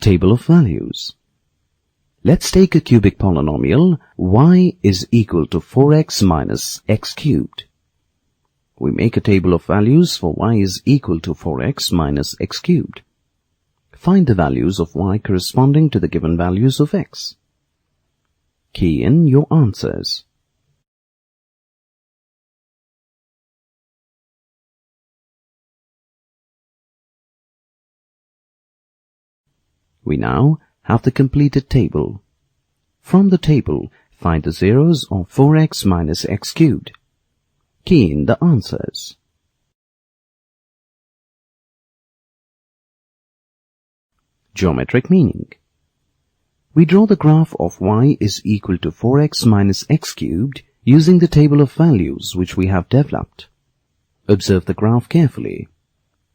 Table of values. Let's take a cubic polynomial y is equal to 4x minus x cubed. We make a table of values for y is equal to 4x minus x cubed. Find the values of y corresponding to the given values of x. Key in your answers. We now have the completed table. From the table, find the zeros of 4x minus x cubed. Key in the answers. Geometric meaning. We draw the graph of y is equal to 4x minus x cubed using the table of values which we have developed. Observe the graph carefully.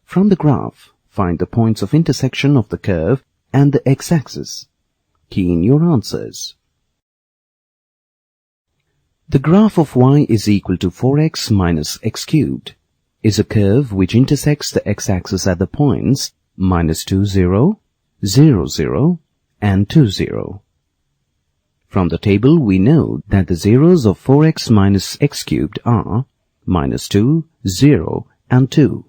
From the graph, find the points of intersection of the curve and the x-axis. Key in your answers. The graph of y is equal to 4x minus x cubed is a curve which intersects the x-axis at the points -2, 0, 0, 0, and 2, 0. From the table we know that the zeros of 4x minus x cubed are -2, 0, and 2.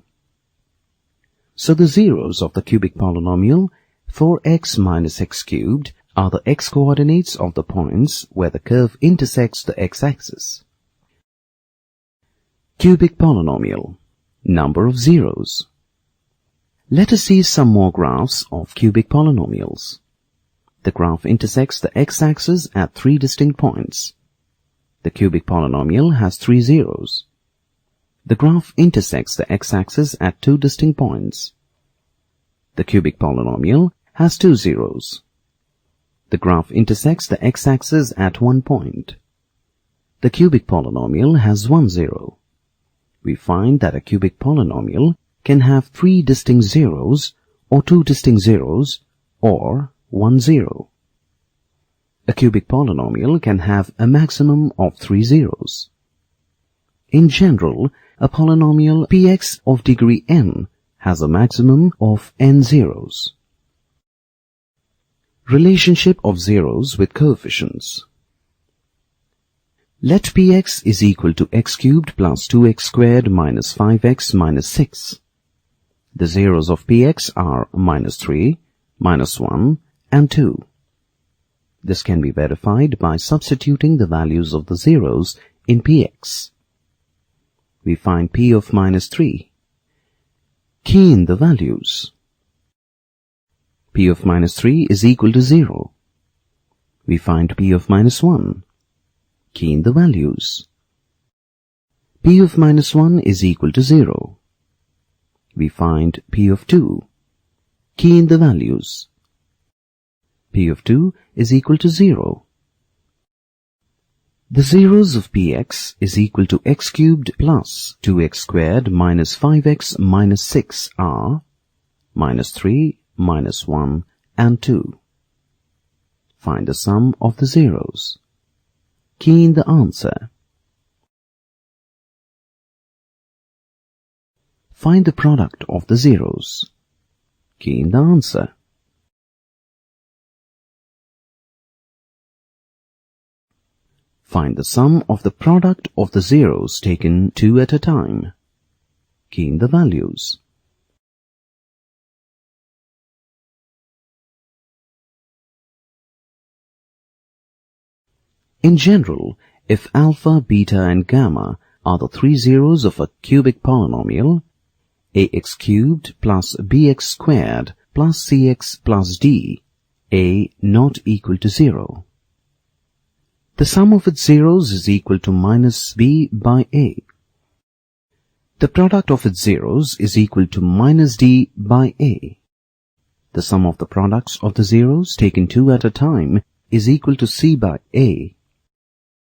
So the zeros of the cubic polynomial 4x minus x cubed are the x-coordinates of the points where the curve intersects the x-axis. Cubic polynomial. Number of zeros. Let us see some more graphs of cubic polynomials. The graph intersects the x-axis at 3 distinct points. The cubic polynomial has 3 zeros. The graph intersects the x-axis at 2 distinct points. The cubic polynomial has 2 zeros. The graph intersects the x-axis at 1 point. The cubic polynomial has 1 zero. We find that a cubic polynomial can have 3 distinct zeros, or 2 distinct zeros, or 1 zero. A cubic polynomial can have a maximum of 3 zeros. In general, a polynomial px of degree n has a maximum of n zeros. Relationship of zeros with coefficients. Let px is equal to x cubed plus 2x squared minus 5x minus 6. The zeros of px are -3, -1, and 2. This can be verified by substituting the values of the zeros in px. We find p of -3. Key in the values. P of -3 is equal to 0. We find p of -1. Key in the values. P of -1 is equal to 0. We find p of 2. Key in the values. P of 2 is equal to 0. The zeros of px is equal to x cubed plus 2x squared minus 5x minus 6 are -3, -1, and 2. Find the sum of the zeros. Key in the answer. Find the product of the zeros. Key in the answer. Find the sum of the product of the zeros taken 2 at a time. Key in the values. In general, if alpha, beta, and gamma are the 3 zeros of a cubic polynomial, ax cubed plus bx squared plus cx plus d, a not equal to 0. The sum of its zeros is equal to minus b by a. The product of its zeros is equal to minus d by a. The sum of the products of the zeros taken 2 at a time is equal to c by a.